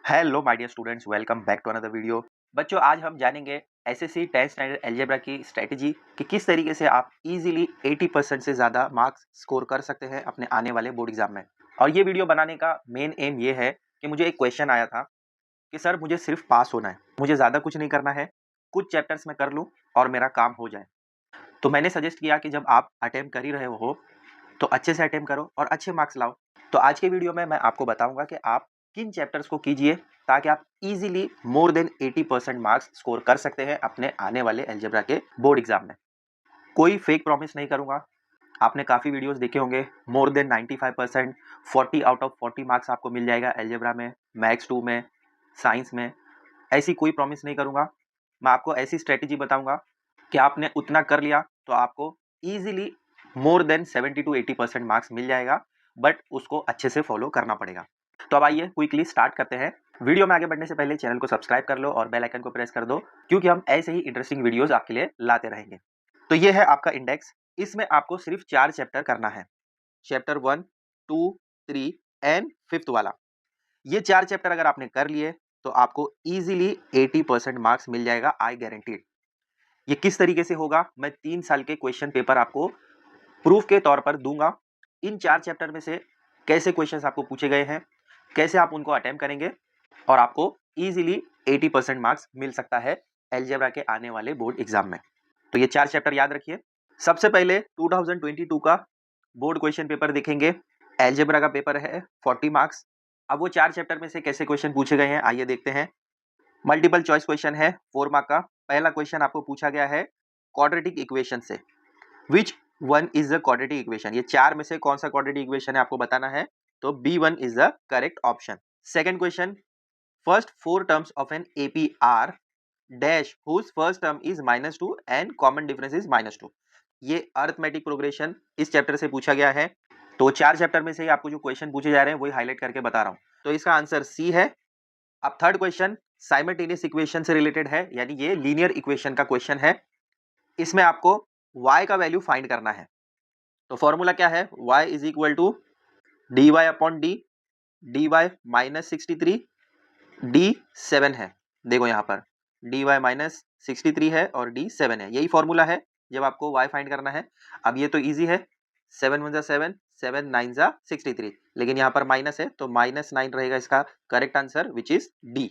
Hello my dear students, welcome back to another video. बच्चों, आज हम जानेंगे एसएससी 10th स्टैंडर्ड अलजेब्रा की स्ट्रेटजी कि किस तरीके से आप इजीली 80% से ज़्यादा मार्क्स स्कोर कर सकते हैं अपने आने वाले बोर्ड एग्जाम में। और ये वीडियो बनाने का मेन एम ये है कि मुझे एक क्वेश्चन आया था कि सर मुझे सिर्फ पास होना है, मुझे ज़्यादा कुछ नहीं करना है, कुछ चैप्टर्स में कर लूँ और मेरा काम हो जाए। तो मैंने सजेस्ट किया कि जब आप अटेम्प्ट कर ही रहे हो तो अच्छे से अटेम्प्ट करो और अच्छे मार्क्स लाओ। तो आज के वीडियो में मैं आपको बताऊंगा कि आप किन चैप्टर्स को कीजिए ताकि आप easily more than 80% marks score कर सकते हैं अपने आने वाले अलजेब्रा के बोर्ड एग्जाम में। कोई फेक प्रॉमिस नहीं करूंगा। आपने काफ़ी वीडियोस देखे होंगे, more than 95%, 40 out of 40 marks आपको मिल जाएगा अलजेब्रा में, मैथ्स 2 में, साइंस में। ऐसी कोई प्रॉमिस नहीं करूंगा। मैं आपको ऐसी स्ट्रेटेजी बताऊंगा कि आपने उतना कर लिया तो आपको easily more than 70 to 80% marks मिल जाएगा, बट उसको अच्छे से फॉलो करना पड़ेगा। तो अब आइए क्विकली स्टार्ट करते हैं। वीडियो में आगे बढ़ने से पहले चैनल को सब्सक्राइब कर लो और बेल आइकन को प्रेस कर दो, क्योंकि हम ऐसे ही इंटरेस्टिंग वीडियोस आपके लिए लाते रहेंगे। तो ये है आपका इंडेक्स। इसमें आपको सिर्फ 4 चैप्टर करना है, चैप्टर 1, 2, 3 एंड 5th वाला। ये 4 चैप्टर अगर आपने कर लिए तो आपको इजीली 80% मार्क्स मिल जाएगा, आई गारंटीड। ये किस तरीके से होगा, मैं 3 साल के क्वेश्चन पेपर आपको प्रूफ के तौर पर दूंगा। इन 4 चैप्टर में से कैसे क्वेश्चंस आपको पूछे गए हैं, कैसे आप उनको अटेम्प्ट करेंगे और आपको इजीली 80% मार्क्स मिल सकता है अलजेब्रा के आने वाले बोर्ड एग्जाम में। तो ये 4 चैप्टर याद रखिए। सबसे पहले 2022 का बोर्ड क्वेश्चन पेपर देखेंगे। अलजेब्रा का पेपर है 40 मार्क्स। अब वो 4 चैप्टर में से कैसे क्वेश्चन पूछे गए हैं आइए देखते हैं। मल्टीपल चॉइस क्वेश्चन है 4 मार्क का। पहला क्वेश्चन आपको पूछा गया है क्वाड्रेटिक इक्वेशन से, which one is the quadratic equation. ये 4 में से कौन सा क्वाड्रेटिक इक्वेशन है आपको बताना है, तो B1 is the correct option. Second question, first 4 terms of an AP are dash whose first term is -2 and common difference is -2। ये अरिथमेटिक प्रोग्रेशन इस चैप्टर से पूछा गया है। तो 4 चैप्टर में से ही आपको जो क्वेश्चन पूछे जा रहे हैं वही हाईलाइट करके बता रहा हूं। तो इसका आंसर सी है। अब थर्ड क्वेश्चन साइमल्टेनियस इक्वेशन से रिलेटेड है, यानी ये लीनियर इक्वेशन का क्वेश्चन है। इसमें आपको y का वैल्यू फाइंड करना है। तो फॉर्मूला क्या है, y is equal to dy upon d, dy minus 63 d7 है। देखो यहाँ पर dy माइनस 63 है और d7 है, यही फॉर्मूला है जब आपको y फाइंड करना है। अब ये तो इजी है, 7 वन जा 7, 7 9 जा 63, लेकिन यहाँ पर माइनस है तो -9 रहेगा इसका correct answer, which is D.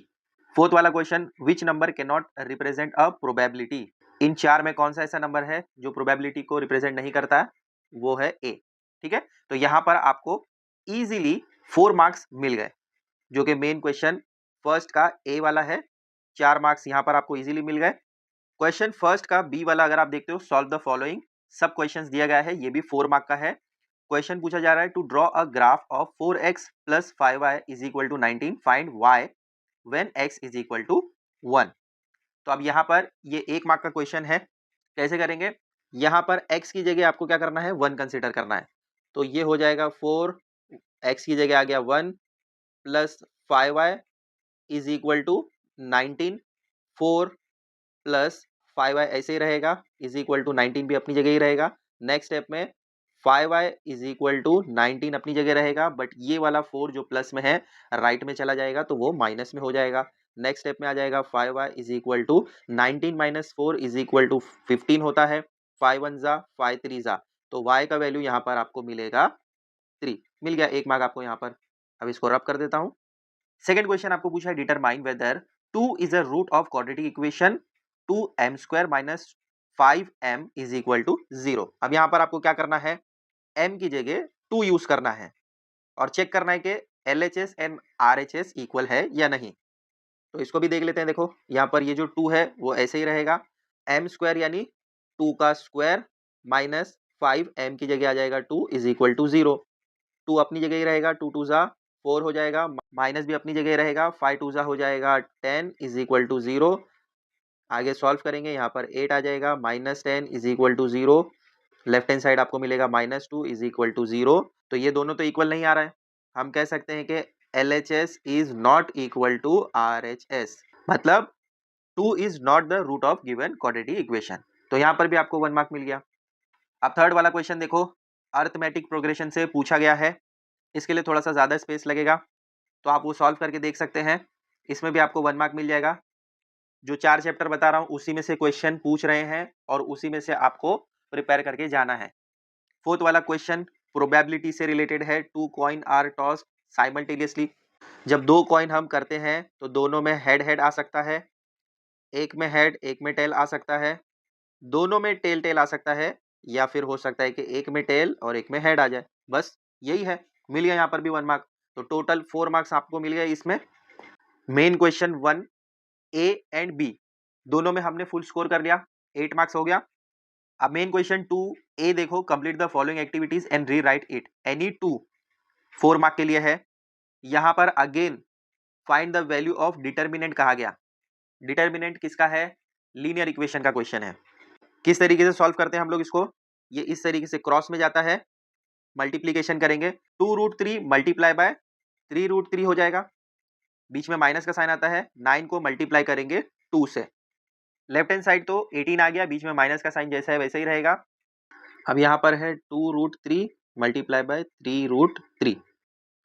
Fourth वाला question, which number can not represent a probability. इन 4 में कौन सा ऐसा नंबर है जो प्रोबेबिलिटी को रिप्रेजेंट नहीं करता है, वो है ए। ठीक है, तो यहाँ पर आपको इजीली 4 मार्क्स मिल गए, जो कि मेन क्वेश्चन फर्स्ट का ए वाला है। 4 मार्क्स यहाँ पर आपको इजीली मिल गए। क्वेश्चन फर्स्ट का बी वाला अगर आप देखते हो, सॉल्व द फॉलोइंग, सब क्वेश्चंस दिया गया है, ये भी 4 मार्क का है। क्वेश्चन पूछा जा रहा है to draw a graph of 4x plus 5y is equal to 19, find y when x is equal to 1। तो अब यहाँ पर ये 1 मार्क का क्वेश्चन है। कैसे करेंगे, यहाँ पर x की जगह आपको क्या करना है, 1 कंसीडर करना है। तो ये हो जाएगा 4, x की जगह आ गया 1 plus 5y is equal to 19, 4 plus 5y ऐसे ही रहेगा, इज इक्वल टू 19 भी अपनी जगह ही रहेगा। नेक्स्ट स्टेप में 5y इज इक्वल टू 19 अपनी जगह रहेगा, बट ये वाला 4 जो प्लस में है राइट में चला जाएगा तो वो माइनस में हो जाएगा। नेक्स्ट स्टेप में आ जाएगा 5y is equal to 19 minus 4 is equal to 15 होता है। 5 वन जा 5 3 जा, तो y का वैल्यू यहाँ पर आपको मिलेगा 3। मिल गया 1 मार्क आपको यहाँ पर। अब इसको रब कर देता हूँ। सेकेंड क्वेश्चन आपको पूछा है determine whether 2 is a root of quadratic equation 2m square minus 5m is equal to 0। अब यहाँ पर आपको क्या करना है, m की जगह 2 यूज करना है और चेक करना है कि LHS एंड RHS इक्वल है या नहीं। तो इसको भी देख लेते हैं। देखो यहाँ पर ये जो 2 है वो ऐसे ही रहेगा, m स्क्वायर यानी 2 का स्क्वायर माइनस 5m की जगह आ जाएगा 2 इज इक्वल टू 0। 2 अपनी जगह ही रहेगा, 2 2 जा 4 हो जाएगा, माइनस भी अपनी जगह रहेगा, 5 2 जा हो जाएगा 10 इज इक्वल टू 0। आगे सॉल्व करेंगे, यहाँ पर 8 आ जाएगा, -10 is equal to 0। Left hand side आपको मिलेगा -2 इज इक्वल टू 0। तो ये दोनों तो इक्वल नहीं आ रहा है, हम कह सकते हैं कि LHS is not equal to RHS, मतलब 2 is not the root of given quadratic equation. तो यहाँ पर भी आपको 1 मार्क मिल गया। अब थर्ड वाला क्वेश्चन देखो, अरिथमेटिक प्रोग्रेशन से पूछा गया है, इसके लिए थोड़ा सा ज़्यादा स्पेस लगेगा, तो आप वो सॉल्व करके देख सकते हैं। इसमें भी आपको 1 मार्क मिल जाएगा। जो 4 चैप्टर बता रहा हूँ उसी में से क्वेश्चन पूछ रहे हैं और उसी में से आपको प्रिपेयर करके जाना है। 4th वाला क्वेश्चन प्रोबेबिलिटी से रिलेटेड है। 2 कॉइन आर टॉस्ड साइमल्टेनियसली। जब 2 कॉइन हम करते हैं तो दोनों में हेड हेड आ सकता है, एक में हेड एक में टेल आ सकता है, दोनों में टेल टेल आ सकता है, या फिर हो सकता है कि एक में टेल और एक में हेड आ जाए। बस यही है। मिल गया यहाँ पर भी 1 मार्क। तो टोटल 4 मार्क्स आपको मिल गए इसमें। Main question 1 A and B दोनों में हमने फुल स्कोर कर लिया, 8 मार्क्स हो गया। अब मेन क्वेश्चन 2 ए देखो, complete the following activities and rewrite it. Any 2 4 mark के लिए है। यहाँ पर again find the value of determinant कहा गया। डिटर्मिनेंट किसका है? लीनियर इक्वेशन का क्वेश्चन है। किस तरीके से सॉल्व करते हैं हम लोग इसको? ये इस तरीके से क्रॉस में जाता है, मल्टीप्लीकेशन करेंगे, 2√3 मल्टीप्लाई बाय 3√3 हो जाएगा। बीच में माइनस का साइन आता है, 9 को मल्टीप्लाई करेंगे 2 से। लेफ्ट हैंड साइड तो 18 आ गया, बीच में माइनस का साइन जैसा है वैसे ही रहेगा। अब यहाँ पर है 2√3 मल्टीप्लाई बाय 3√3।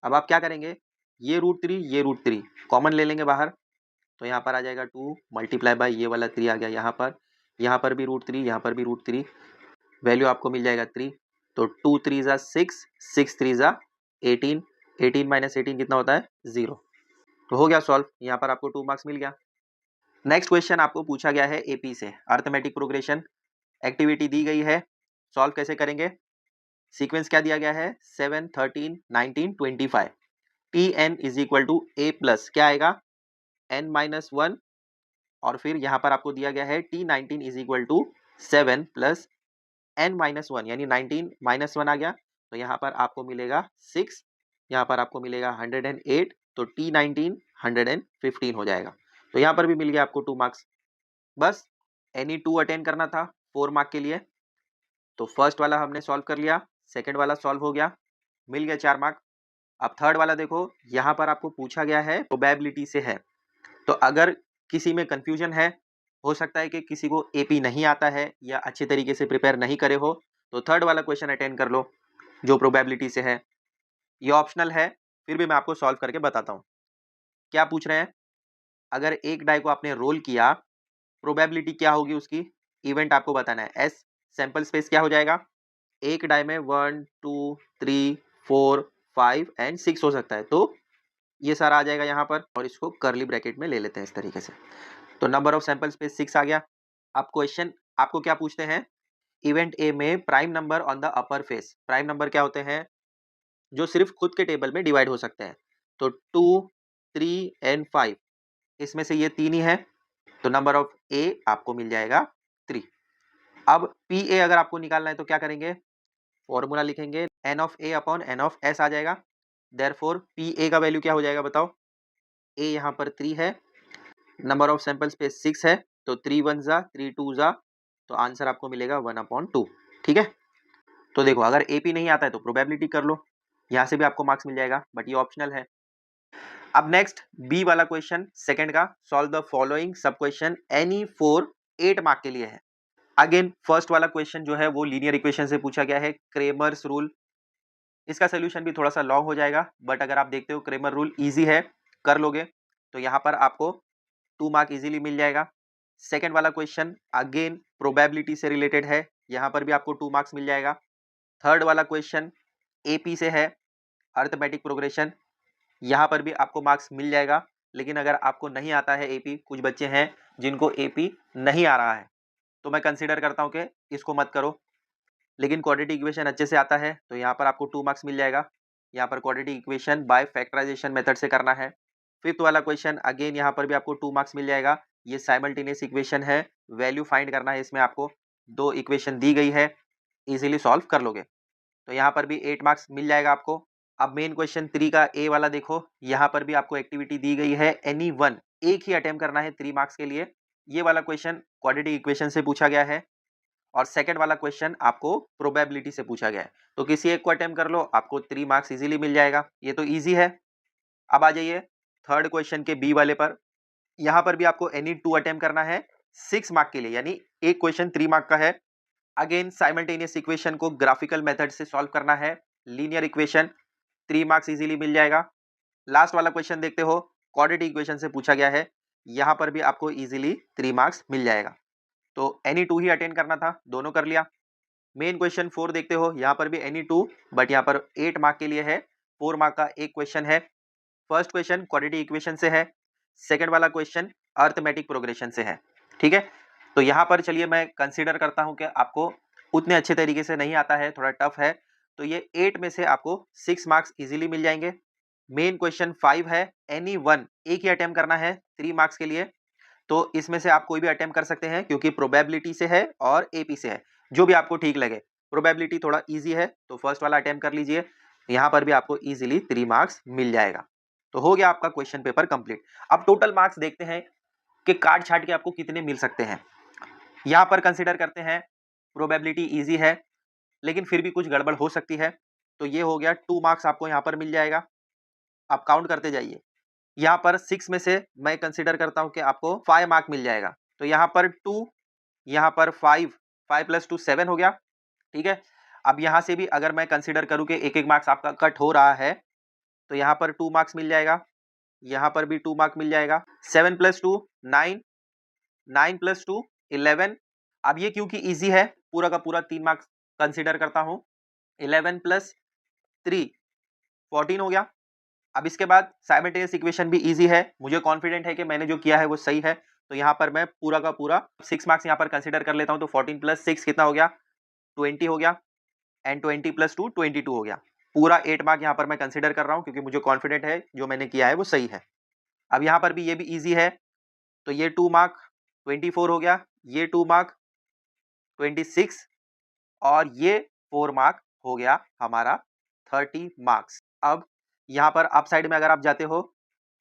अब आप क्या करेंगे? ये √3 कॉमन ले लेंगे बाहर, तो यहाँ पर आ जाएगा 2 मल्टीप्लाई बाय ये वाला 3 आ गया यहाँ पर भी √3, यहाँ पर भी √3, वैल्यू आपको मिल जाएगा 3। तो 2 3 जा 6, 6 3 जा 18, 18 माइनस 18 कितना होता है? 0। तो हो गया सॉल्व, यहाँ पर आपको 2 मार्क्स मिल गया। नेक्स्ट क्वेश्चन आपको पूछा गया है एपी से, अर्थमेटिक प्रोग्रेशन। एक्टिविटी दी गई है, सॉल्व कैसे करेंगे? सीक्वेंस क्या दिया गया है? 7 13 19 25। T n is equal to a plus क्या आएगा? n-1, और फिर यहाँ पर आपको दिया गया है T19 is equal to 7 plus n-1, यानी 19 माइनस 1 आ गया, तो यहाँ पर आपको मिलेगा 6, यहाँ पर आपको मिलेगा 108, तो T19 115 हो जाएगा। तो यहाँ पर भी मिल गया आपको 2 मार्क्स। बस एनी 2 अटेंड करना था 4 मार्क के लिए। तो फर्स्ट वाला हमने सॉल्व कर लिया, सेकेंड वाला सॉल्व हो गया, मिल गया 4 मार्क। अब थर्ड वाला देखो, यहाँ पर आपको पूछा गया है प्रोबेबिलिटी से है। तो अगर किसी में कंफ्यूजन है, हो सकता है कि किसी को एपी नहीं आता है या अच्छे तरीके से प्रिपेयर नहीं करे हो, तो थर्ड वाला क्वेश्चन अटेंड कर लो जो प्रोबेबिलिटी से है। ये ऑप्शनल है, फिर भी मैं आपको सॉल्व करके बताता हूँ। क्या पूछ रहे हैं? अगर एक डाई को आपने रोल किया, प्रोबेबिलिटी क्या होगी उसकी? इवेंट आपको बताना है। एस सैंपल स्पेस क्या हो जाएगा? एक डाई में 1 2 3 4 5 एंड 6 हो सकता है, तो ये सारा आ जाएगा यहाँ पर, और इसको कर्ली ब्रैकेट में ले लेते हैं इस तरीके से। तो नंबर ऑफ सैंपल स्पेस 6 आ गया। अब क्वेश्चन आपको क्या पूछते हैं? इवेंट ए में prime number on the upper face. Prime number क्या होते हैं? जो सिर्फ खुद के टेबल में डिवाइड हो सकते हैं। तो 2 3 एंड 5, इसमें से ये 3 ही है, तो नंबर ऑफ ए आपको मिल जाएगा 3। अब पी ए अगर आपको निकालना है तो क्या करेंगे? फॉर्मूला लिखेंगे, N of A upon N of S आ जाएगा। देयरफॉर पी ए का वैल्यू क्या हो जाएगा बताओ? ए यहाँ पर 3 है, नंबर ऑफ सैंपल स्पेस 6 है, तो 3 1 जा 3 2 जा, तो आंसर आपको मिलेगा 1/2। ठीक है। तो देखो, अगर एपी नहीं आता है तो प्रोबेबिलिटी कर लो, यहाँ से भी आपको मार्क्स मिल जाएगा, बट ये ऑप्शनल है। अब नेक्स्ट बी वाला क्वेश्चन सेकंड का, सॉल्व द फॉलोइंग सब क्वेश्चन एनी फॉर 8 मार्क के लिए है। अगेन फर्स्ट वाला क्वेश्चन जो है वो लीनियर इक्वेशन से पूछा गया है, क्रेमर्स रूल। इसका सोल्यूशन भी थोड़ा सा लॉन्ग हो जाएगा, बट अगर आप देखते हो क्रेमर रूल इजी है, कर लोगे तो यहाँ पर आपको 2 मार्क इजीली मिल जाएगा। सेकंड वाला क्वेश्चन अगेन प्रोबेबिलिटी से रिलेटेड है, यहाँ पर भी आपको 2 मार्क्स मिल जाएगा। थर्ड वाला क्वेश्चन एपी से है, अर्थमेटिक प्रोग्रेशन, यहाँ पर भी आपको मार्क्स मिल जाएगा। लेकिन अगर आपको नहीं आता है एपी, कुछ बच्चे हैं जिनको एपी नहीं आ रहा है, तो मैं कंसीडर करता हूँ कि इसको मत करो। लेकिन क्वाड्रेटिक इक्वेशन अच्छे से आता है, तो यहाँ पर आपको 2 मार्क्स मिल जाएगा। यहाँ पर quadratic equation by factorisation method से करना है। फिफ्थ वाला क्वेश्चन अगेन यहाँ पर भी आपको 2 मार्क्स मिल जाएगा। ये साइमल्टेनियस इक्वेशन है, वैल्यू फाइंड करना है इसमें आपको। 2 इक्वेशन दी गई है, इजीली सॉल्व कर लोगे, तो यहाँ पर भी 8 मार्क्स मिल जाएगा आपको। अब मेन क्वेश्चन 3 का ए वाला देखो, यहाँ पर भी आपको एक्टिविटी दी गई है, एनी वन, एक ही अटेम्प्ट करना है 3 मार्क्स के लिए। ये वाला क्वेश्चन क्वाड्रेटिक इक्वेशन से पूछा गया है, और सेकंड वाला क्वेश्चन आपको प्रोबेबिलिटी से पूछा गया है। तो किसी एक को अटेम्प्ट कर लो, आपको 3 मार्क्स इजीली मिल जाएगा, ये तो इजी है। अब आ जाइए थर्ड क्वेश्चन के बी वाले पर। यहाँ पर भी आपको एनी 2 अटेम्प्ट करना है 6 मार्क के लिए, यानी एक क्वेश्चन 3 मार्क का है। अगेन साइमल्टेनियस इक्वेशन को ग्राफिकल मेथड से सॉल्व करना है, लीनियर इक्वेशन, 3 मार्क्स इजीली मिल जाएगा। लास्ट वाला क्वेश्चन देखते हो, क्वाड्रेटिक इक्वेशन से पूछा गया है, यहाँ पर भी आपको इजीली 3 मार्क्स मिल जाएगा। तो एनी 2 ही अटेंड करना था, दोनों कर लिया। मेन क्वेश्चन 4 देखते हो, यहाँ पर भी एनी 2, बट यहाँ पर 8 मार्क के लिए है, 4 मार्क का एक क्वेश्चन है। फर्स्ट क्वेश्चन क्वाड्रेटिक इक्वेशन से है, सेकंड वाला क्वेश्चन अरिथमेटिक प्रोग्रेशन से है। ठीक है, तो यहाँ पर चलिए मैं कंसीडर करता हूँ कि आपको उतने अच्छे तरीके से नहीं आता है, थोड़ा टफ है, तो ये 8 में से आपको 6 मार्क्स इजीली मिल जाएंगे। मेन क्वेश्चन 5 है, एनी वन, एक ही अटेम्प्ट करना है 3 मार्क्स के लिए, तो इसमें से आप कोई भी अटेम्प्ट कर सकते हैं क्योंकि प्रोबेबिलिटी से है और एपी से है, जो भी आपको ठीक लगे। प्रोबेबिलिटी थोड़ा इजी है तो फर्स्ट वाला अटेम्प्ट कर लीजिए, यहाँ पर भी आपको इजीली 3 मार्क्स मिल जाएगा। तो हो गया आपका क्वेश्चन पेपर कंप्लीट। अब टोटल मार्क्स देखते हैं कि काट छाट के आपको कितने मिल सकते हैं। यहाँ पर कंसिडर करते हैं प्रोबेबिलिटी इजी है, लेकिन फिर भी कुछ गड़बड़ हो सकती है, तो ये हो गया 2 मार्क्स आपको यहाँ पर मिल जाएगा। आप काउंट करते जाइए। यहाँ पर 6 में से मैं कंसिडर करता हूँ कि आपको 5 मार्क मिल जाएगा, तो यहाँ पर 2, यहाँ पर 5, 5 प्लस 2 7 हो गया। ठीक है, अब यहाँ से भी अगर मैं कंसिडर करूँ कि एक एक मार्क्स आपका कट हो रहा है, तो यहाँ पर 2 मार्क्स मिल जाएगा, यहाँ पर भी 2 मार्क मिल जाएगा। 7 प्लस 2 9, 9 प्लस 2 11। अब ये क्योंकि इजी है, पूरा का पूरा 3 मार्क्स कंसिडर करता हूँ। 11 प्लस 3 14 हो गया। अब इसके बाद साइमल्टेनियस इक्वेशन भी इजी है, मुझे कॉन्फिडेंट है कि मैंने जो किया है वो सही है, तो यहाँ पर मैं पूरा का पूरा 6 मार्क्स यहाँ पर कंसिडर कर लेता हूँ। तो 14 प्लस 6 कितना हो गया, 20 हो गया, एंड 20 प्लस 2 22 हो गया। पूरा 8 मार्क यहाँ पर मैं कंसिडर कर रहा हूँ क्योंकि मुझे कॉन्फिडेंट है जो मैंने किया है वो सही है। अब यहाँ पर भी ये भी इजी है, तो ये 2 मार्क 24 हो गया, ये 2 मार्क 26, और ये 4 मार्क हो गया हमारा 30 मार्क्स। अब यहाँ पर अप साइड में अगर आप जाते हो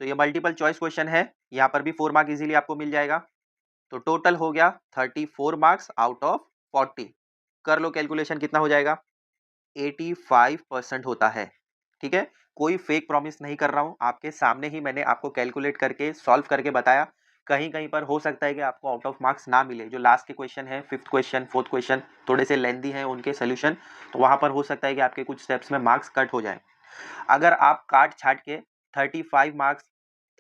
तो ये मल्टीपल चॉइस क्वेश्चन है, यहाँ पर भी 4 मार्क इजीली आपको मिल जाएगा। तो टोटल हो गया 34 मार्क्स आउट ऑफ 40। कर लो कैलकुलेशन, कितना हो जाएगा, 85% होता है। ठीक है, कोई फेक प्रॉमिस नहीं कर रहा हूँ, आपके सामने ही मैंने आपको कैलकुलेट करके सॉल्व करके बताया। कहीं कहीं पर हो सकता है कि आपको आउट ऑफ मार्क्स ना मिले, जो लास्ट के क्वेश्चन है, 5th क्वेश्चन 4th क्वेश्चन थोड़े से लेंदी हैं उनके सोल्यूशन, तो वहाँ पर हो सकता है कि आपके कुछ स्टेप्स में मार्क्स कट हो जाए। अगर आप काट छाट के 35 मार्क्स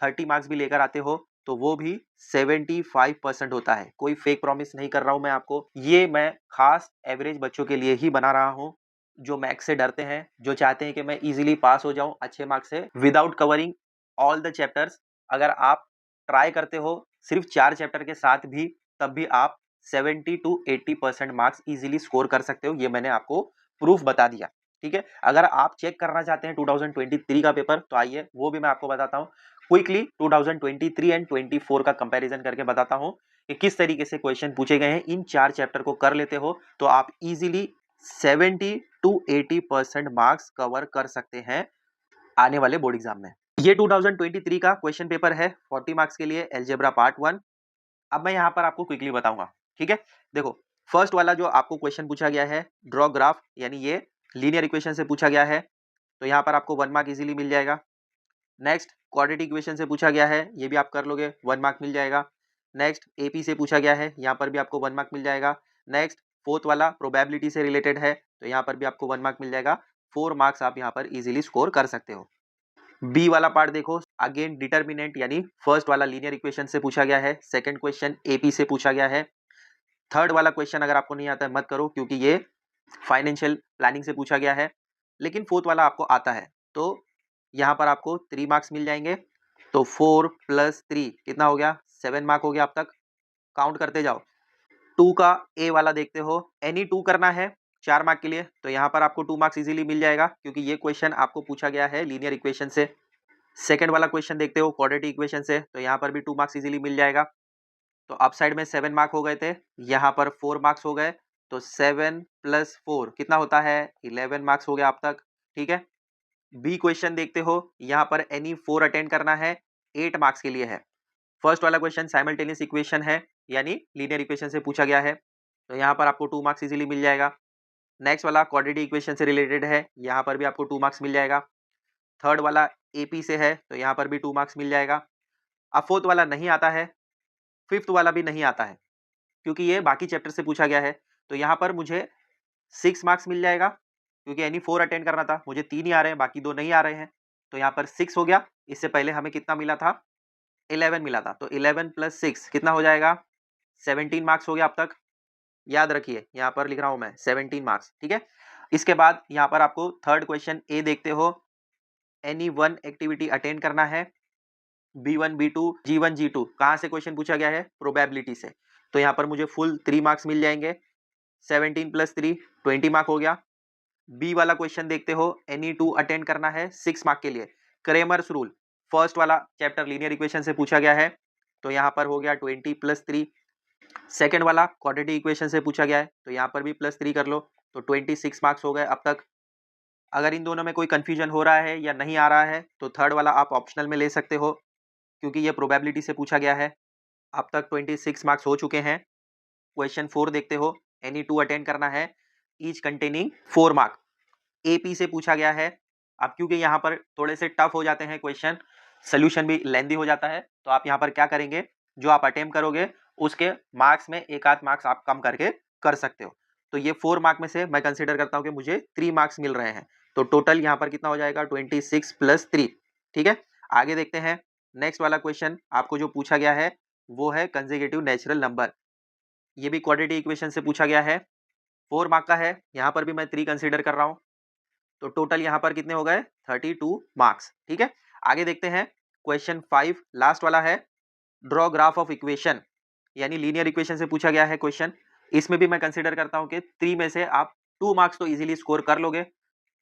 30 मार्क्स भी लेकर आते हो तो वो भी 75% होता है। कोई फेक प्रॉमिस नहीं कर रहा हूँ मैं आपको, ये मैं खास एवरेज बच्चों के लिए ही बना रहा हूँ, जो मैथ्स से डरते हैं, जो चाहते हैं कि मैं इजीली पास हो जाऊं अच्छे मार्क्स से without covering all the chapters. अगर आप ट्राई करते हो सिर्फ 4 चैप्टर के साथ भी, तब भी आप 70 टू 80% मार्क्स इजीली स्कोर कर सकते हो, ये मैंने आपको प्रूफ बता दिया। ठीक है, अगर आप चेक करना चाहते हैं 2023 का पेपर, तो आइए वो भी मैं आपको बताता हूँ क्विकली। 2023 एंड 24 का कंपैरिजन करके बताता हूँ कि किस तरीके से क्वेश्चन पूछे गए हैं। इन 4 चैप्टर को कर लेते हो तो आप इजीली 70 टू 80% मार्क्स कवर कर सकते हैं आने वाले बोर्ड एग्जाम में। ये 2023 का क्वेश्चन पेपर है 40 मार्क्स के लिए, अलजेब्रा पार्ट 1। अब मैं यहाँ पर आपको क्विकली बताऊंगा। ठीक है, देखो फर्स्ट वाला जो आपको क्वेश्चन पूछा गया है, ड्रॉ ग्राफ, यानी ये लीनियर इक्वेशन से पूछा गया है, तो यहाँ पर आपको 1 मार्क इजीली मिल जाएगा। नेक्स्ट क्वाड्रेटिक इक्वेशन से पूछा गया है, ये भी आप कर लोगे, 1 मार्क मिल जाएगा। नेक्स्ट एपी से पूछा गया है, यहाँ पर भी आपको 1 मार्क मिल जाएगा। नेक्स्ट फोर्थ वाला प्रोबेबिलिटी से रिलेटेड है, तो यहाँ पर भी आपको 1 मार्क मिल जाएगा। 4 मार्क्स आप यहाँ पर इजीली स्कोर कर सकते हो। बी वाला पार्ट देखो, अगेन डिटर्मिनेंट यानी फर्स्ट वाला लीनियर इक्वेशन से पूछा गया है, सेकंड क्वेश्चन एपी से पूछा गया है। थर्ड वाला क्वेश्चन अगर आपको नहीं आता है मत करो, क्योंकि ये फाइनेंशियल प्लानिंग से पूछा गया है, लेकिन फोर्थ वाला आपको आता है, तो यहाँ पर आपको 3 मार्क्स मिल जाएंगे। तो 4 प्लस 3 कितना हो गया, 7 मार्क हो गया। अब तक काउंट करते जाओ। 2 का ए वाला देखते हो, एनी 2 करना है 4 मार्क के लिए, तो यहाँ पर आपको 2 मार्क्स इजीली मिल जाएगा, क्योंकि ये क्वेश्चन आपको पूछा गया है लीनियर इक्वेशन से। सेकंड वाला क्वेश्चन देखते हो क्वाड्रेटिक इक्वेशन से, तो यहाँ पर भी 2 मार्क्स इजीली मिल जाएगा। तो अप साइड में 7 मार्क हो गए थे, यहाँ पर 4 मार्क्स हो गए, तो 7 प्लस 4 कितना होता है, 11 मार्क्स हो गया अब तक। ठीक है, बी क्वेश्चन देखते हो, यहाँ पर एनी 4 अटेंड करना है, 8 मार्क्स के लिए है। फर्स्ट वाला क्वेश्चन साइमल्टेनियस इक्वेशन है, यानी लीनियर इक्वेशन से पूछा गया है, तो यहाँ पर आपको 2 मार्क्स इजीली मिल जाएगा। नेक्स्ट वाला क्वाड्रेटिक इक्वेशन से रिलेटेड है, यहाँ पर भी आपको 2 मार्क्स मिल जाएगा। थर्ड वाला एपी से है, तो यहाँ पर भी 2 मार्क्स मिल जाएगा। अब फोर्थ वाला नहीं आता है, फिफ्थ वाला भी नहीं आता है, क्योंकि ये बाकी चैप्टर से पूछा गया है, तो यहाँ पर मुझे 6 मार्क्स मिल जाएगा, क्योंकि एनी 4 अटेंड करना था, मुझे 3 ही आ रहे हैं, बाकी 2 नहीं आ रहे हैं। तो यहाँ पर 6 हो गया। इससे पहले हमें कितना मिला था? 11 मिला था। तो 11 प्लस 6 कितना हो जाएगा? 17 मार्क्स हो गया अब तक। याद रखिए, यहाँ पर लिख रहा हूँ मैं 17 मार्क्स, ठीक है। इसके बाद यहाँ पर आपको थर्ड क्वेश्चन ए देखते हो, एनी वन एक्टिविटी अटेंड करना है, B1 B2 G1 G2 कहाँ से क्वेश्चन पूछा गया है? प्रोबेबिलिटी से। तो यहाँ पर मुझे फुल 3 मार्क्स मिल जाएंगे। 17 प्लस 3 20 मार्क हो गया। बी वाला क्वेश्चन देखते हो, एनी टू अटेंड करना है 6 मार्क के लिए। क्रेमर्स रूल फर्स्ट वाला चैप्टर लीनियर इक्वेशन से पूछा गया है, तो यहाँ पर हो गया 20 प्लस 3। सेकेंड वाला क्वाड्रेटिक इक्वेशन से पूछा गया है, तो यहाँ पर भी प्लस 3 कर लो, तो 26 मार्क्स हो गए अब तक। अगर इन दोनों में कोई कंफ्यूजन हो रहा है या नहीं आ रहा है तो थर्ड वाला आप ऑप्शनल में ले सकते हो, क्योंकि ये प्रोबेबिलिटी से पूछा गया है। अब तक 26 मार्क्स हो चुके हैं। क्वेश्चन 4 देखते हो, एनी टू अटेंड करना है, ईच कंटेनिंग 4 मार्क। एपी से पूछा गया है। अब क्योंकि यहाँ पर थोड़े से टफ हो जाते हैं क्वेश्चन, सोल्यूशन भी लेंदी हो जाता है, तो आप यहाँ पर क्या करेंगे, जो आप अटेम्प्ट करोगे उसके मार्क्स में एक आध मार्क्स आप कम करके कर सकते हो। तो ये 4 मार्क में से मैं कंसीडर करता हूँ कि मुझे 3 मार्क्स मिल रहे हैं, तो टोटल यहाँ पर कितना हो जाएगा? 26 प्लस 3, ठीक है। आगे देखते हैं। नेक्स्ट वाला क्वेश्चन आपको जो पूछा गया है वो है कंसेक्यूटिव नेचुरल नंबर। ये भी क्वाड्रेटिक इक्वेशन से पूछा गया है, 4 मार्क का है। यहाँ पर भी मैं 3 कंसीडर कर रहा हूँ, तो टोटल यहाँ पर कितने हो गए? 32 मार्क्स, ठीक है। आगे देखते हैं। क्वेश्चन 5 लास्ट वाला है, ड्रॉ ग्राफ ऑफ इक्वेशन, यानी लीनियर इक्वेशन से पूछा गया है क्वेश्चन। इसमें भी मैं कंसीडर करता हूँ कि 3 में से आप 2 मार्क्स तो इजीली स्कोर कर लोगे।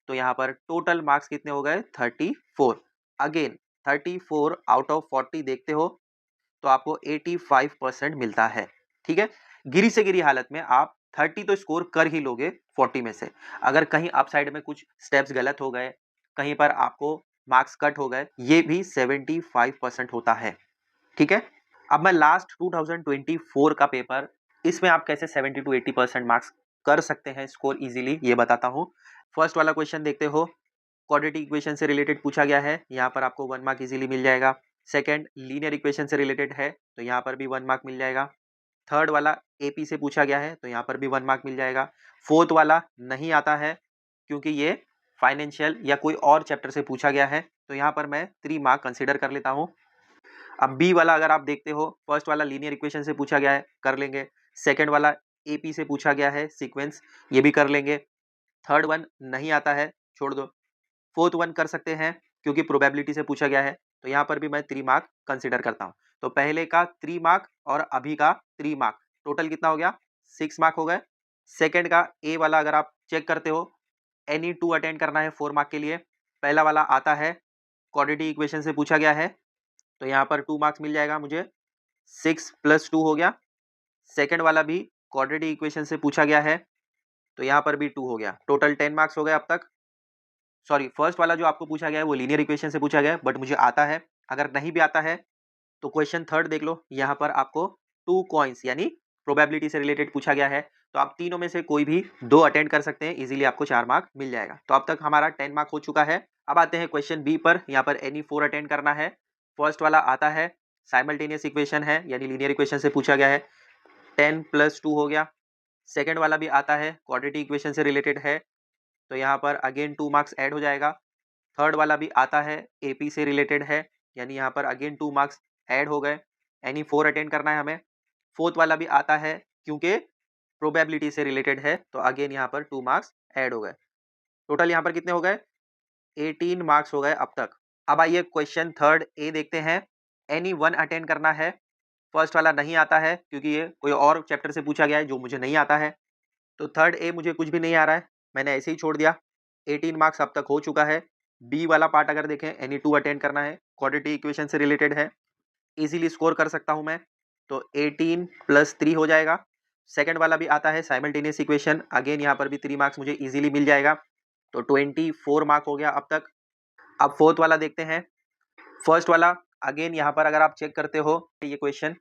तो यहाँ पर टोटल मार्क्स कितने हो गए? 34। अगेन 34 आउट ऑफ 40 देखते हो तो आपको 85% मिलता है, ठीक है। गिरी से गिरी हालत में आप 30 तो स्कोर कर ही लोगे 40 में से। अगर कहीं आप साइड में कुछ स्टेप्स गलत हो गए, कहीं पर आपको मार्क्स कट हो गए, ये भी 75% होता है, ठीक है। अब मैं लास्ट 2024 का पेपर, इसमें आप कैसे 70 to 80% मार्क्स कर सकते हैं स्कोर इजीली, ये बताता हूँ। फर्स्ट वाला क्वेश्चन देखते हो, क्वाड्रेटिक इक्वेशन से रिलेटेड पूछा गया है, यहाँ पर आपको 1 मार्क इजीली मिल जाएगा। सेकंड लीनियर इक्वेशन से रिलेटेड है, तो यहाँ पर भी 1 मार्क मिल जाएगा। थर्ड वाला एपी से पूछा गया है, तो यहाँ पर भी 1 मार्क मिल जाएगा। फोर्थ वाला नहीं आता है क्योंकि ये फाइनेंशियल या कोई और चैप्टर से पूछा गया है, तो यहाँ पर मैं 3 मार्क कंसिडर कर लेता हूँ। अब बी वाला अगर आप देखते हो, फर्स्ट वाला लीनियर इक्वेशन से पूछा गया है, कर लेंगे। सेकंड वाला एपी से पूछा गया है सीक्वेंस, ये भी कर लेंगे। थर्ड वन नहीं आता है, छोड़ दो। फोर्थ वन कर सकते हैं क्योंकि प्रोबेबिलिटी से पूछा गया है, तो यहाँ पर भी मैं 3 मार्क कंसिडर करता हूँ। तो पहले का 3 मार्क और अभी का 3 मार्क, टोटल कितना हो गया? 6 मार्क हो गए। सेकंड का ए वाला अगर आप चेक करते हो, एनी टू अटेंड करना है 4 मार्क के लिए, पहला वाला आता है, क्वाड्रेटिक इक्वेशन से पूछा गया है, तो यहाँ पर 2 मार्क्स मिल जाएगा मुझे, 6 प्लस 2 हो गया। सेकंड वाला भी क्वाड्रेटिक इक्वेशन से पूछा गया है, तो यहाँ पर भी 2 हो गया, टोटल 10 मार्क्स हो गए अब तक। सॉरी, फर्स्ट वाला जो आपको पूछा गया है वो लीनियर इक्वेशन से पूछा गया है, बट मुझे आता है। अगर नहीं भी आता है तो क्वेश्चन थर्ड देख लो, यहाँ पर आपको 2 कॉइन्स यानी प्रोबेबिलिटी से रिलेटेड पूछा गया है, तो आप तीनों में से कोई भी 2 अटेंड कर सकते हैं, इजीली आपको 4 मार्क मिल जाएगा। तो अब तक हमारा 10 मार्क हो चुका है। अब आते हैं क्वेश्चन बी पर, यहाँ पर एनी 4 अटेंड करना है। फर्स्ट वाला आता है, साइमल्टेनियस इक्वेशन है यानी लीनियर इक्वेशन से पूछा गया है, 10 प्लस 2 हो गया। सेकेंड वाला भी आता है, क्वाड्रेटिक इक्वेशन से रिलेटेड है, तो यहाँ पर अगेन 2 मार्क्स ऐड हो जाएगा। थर्ड वाला भी आता है, एपी से रिलेटेड है, यानी यहाँ पर अगेन 2 मार्क्स ऐड हो गए। यानी 4 अटेंड करना है हमें। फोर्थ वाला भी आता है क्योंकि प्रोबेबिलिटी से रिलेटेड है, तो अगेन यहाँ पर 2 मार्क्स ऐड हो गए। टोटल यहाँ पर कितने हो गए? 18 मार्क्स हो गए अब तक। अब आइए क्वेश्चन थर्ड ए देखते हैं, एनी वन अटेंड करना है। फर्स्ट वाला नहीं आता है क्योंकि ये कोई और चैप्टर से पूछा गया है जो मुझे नहीं आता है, तो थर्ड ए मुझे कुछ भी नहीं आ रहा है, मैंने ऐसे ही छोड़ दिया। 18 मार्क्स अब तक हो चुका है। बी वाला पार्ट अगर देखें, एनी टू अटेंड करना है, क्वाड्रेटिक इक्वेशन से रिलेटेड है, इजीली स्कोर कर सकता हूं मैं, तो 18 प्लस 3 हो जाएगा। सेकंड वाला भी आता है, साइमल्टेनियस इक्वेशन, अगेन यहाँ पर भी 3 मार्क्स मुझे इजीली मिल जाएगा, तो 24 मार्क हो गया अब तक। अब फोर्थ वाला देखते हैं। फर्स्ट वाला अगेन यहाँ पर अगर आप चेक करते हो ये क्वेश्चन,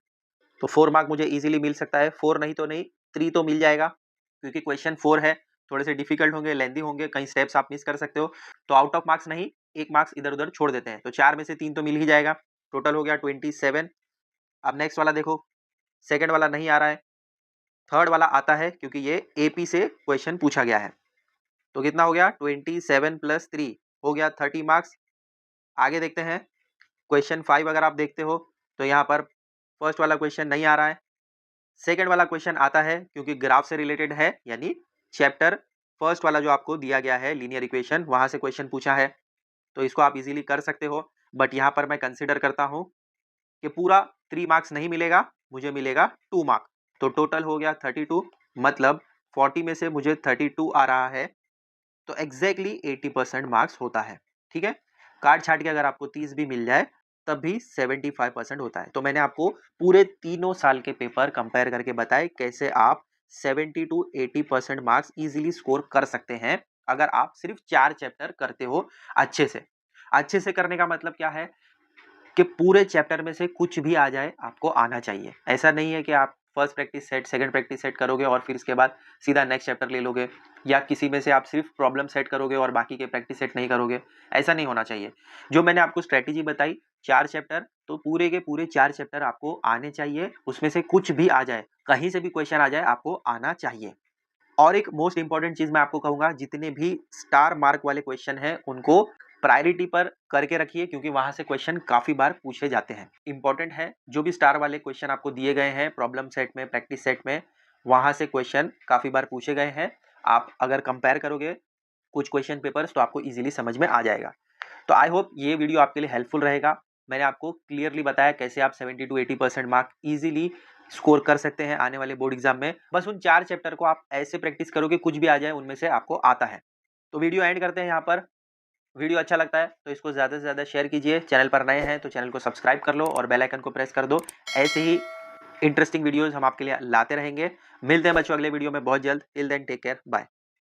तो 4 मार्क मुझे इजीली मिल सकता है। 4 नहीं तो नहीं, 3 तो मिल जाएगा, क्योंकि क्वेश्चन 4 है, थोड़े से डिफिकल्ट होंगे, लेंदी होंगे, कई स्टेप्स आप मिस कर सकते हो, तो आउट ऑफ मार्क्स नहीं, 1 मार्क्स इधर उधर छोड़ देते हैं, तो 4 में से 3 तो मिल ही जाएगा। टोटल हो गया 27। अब नेक्स्ट वाला देखो, सेकंड वाला नहीं आ रहा है, थर्ड वाला आता है क्योंकि ये एपी से क्वेश्चन पूछा गया है, तो कितना हो गया? 27 प्लस 3 हो गया 30 मार्क्स। आगे देखते हैं, क्वेश्चन 5 अगर आप देखते हो तो यहाँ पर फर्स्ट वाला क्वेश्चन नहीं आ रहा है। सेकंड वाला क्वेश्चन आता है क्योंकि ग्राफ से रिलेटेड है, यानी चैप्टर फर्स्ट वाला जो आपको दिया गया है लीनियर इक्वेशन, वहां से क्वेश्चन पूछा है, तो इसको आप इजीली कर सकते हो। बट यहाँ पर मैं कंसिडर करता हूँ कि पूरा 3 मार्क्स नहीं मिलेगा, मुझे मिलेगा 2 मार्क, तो टोटल हो गया 32, मतलब 40 में से मुझे 32 आ रहा है, तो एग्जैक्टली 80% मार्क्स होता है। ठीक है, काट छाट के अगर आपको 30 भी मिल जाए तब भी 75% होता है। तो मैंने आपको पूरे तीनों साल के पेपर कंपेयर करके बताए कैसे आप 70 टू 80% मार्क्स इजीली स्कोर कर सकते हैं अगर आप सिर्फ 4 चैप्टर करते हो अच्छे से। अच्छे से करने का मतलब क्या है कि पूरे चैप्टर में से कुछ भी आ जाए आपको आना चाहिए। ऐसा नहीं है कि आप first practice set, second practice set करोगे और फिर इसके बाद सीधा नेक्स्ट चैप्टर ले लोगे, या किसी में से आप सिर्फ प्रॉब्लम सेट करोगे और बाकी के प्रैक्टिस सेट नहीं करोगे। ऐसा नहीं होना चाहिए। जो मैंने आपको स्ट्रेटेजी बताई 4 चैप्टर, तो पूरे के पूरे 4 चैप्टर आपको आने चाहिए। उसमें से कुछ भी आ जाए, कहीं से भी क्वेश्चन आ जाए, आपको आना चाहिए। और एक मोस्ट इंपॉर्टेंट चीज मैं आपको कहूंगा, जितने भी स्टार मार्क वाले क्वेश्चन हैं उनको प्रायोरिटी पर करके रखिए, क्योंकि वहां से क्वेश्चन काफी बार पूछे जाते हैं। इंपॉर्टेंट है, जो भी स्टार वाले क्वेश्चन आपको दिए गए हैं प्रॉब्लम सेट में, प्रैक्टिस सेट में, वहां से क्वेश्चन काफी बार पूछे गए हैं। आप अगर कंपेयर करोगे कुछ क्वेश्चन पेपर्स तो आपको इजीली समझ में आ जाएगा। तो आई होप ये वीडियो आपके लिए हेल्पफुल रहेगा। मैंने आपको क्लियरली बताया कैसे आप 70 टू 80% मार्क इजीली स्कोर कर सकते हैं आने वाले बोर्ड एग्जाम में। बस उन 4 चैप्टर को आप ऐसे प्रैक्टिस करोगे कुछ भी आ जाए उनमें से आपको आता है। तो वीडियो एंड करते हैं यहाँ पर। वीडियो अच्छा लगता है तो इसको ज़्यादा से ज़्यादा शेयर कीजिए। चैनल पर नए हैं तो चैनल को सब्सक्राइब कर लो और बेल आइकन को प्रेस कर दो। ऐसे ही इंटरेस्टिंग वीडियोस हम आपके लिए लाते रहेंगे। मिलते हैं बच्चों अगले वीडियो में बहुत जल्द। Till then take care, bye.